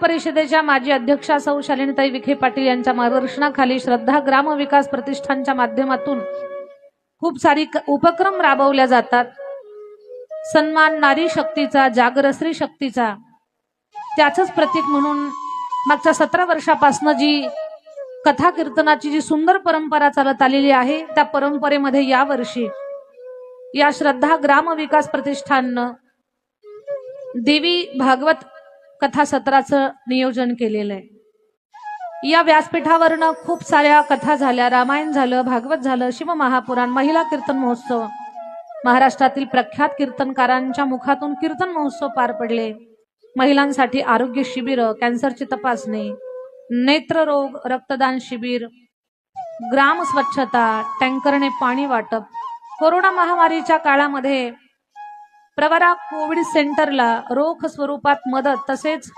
परिषदेच्या माजी अध्यक्षा सौ शालिनीताई विखे पाटील यांच्या मार्गदर्शनाखाली श्रद्धा ग्राम विकास प्रतिष्ठानच्या माध्यमातून खूप सारी उपक्रम राबवल्या जातात। सन्मान नारी शक्तीचा, जागर स्त्री शक्तीचा, त्याचंच प्रतीक म्हणून मागच्या 17 वर्षापासून जी कथा कीर्तनाची जी सुंदर परंपरा चालत आलेली आहे, त्या परंपरेमध्ये यावर्षी या श्रद्धा ग्राम विकास प्रतिष्ठाननं देवी भागवत कथा सत्राचं नियोजन केलेलं आहे। या व्यासपीठावरनं खूप साऱ्या कथा झाल्या, रामायण झालं, भागवत झालं, शिवमहापुराण, महिला कीर्तन महोत्सव, महाराष्ट्रातील प्रख्यात कीर्तनकारांच्या मुखातून कीर्तन महोत्सव पार पडले। महिलांसाठी आरोग्य शिबिर, कॅन्सरची तपासणी, नेत्ररोग रक्तदान शिबिर, ग्राम स्वच्छता, टँकरने पाणी वाटप, कोरोना महामारीच्या काळामध्ये प्रवरा कोविड सेंटरला रोख स्वरूपात मदत, तसेच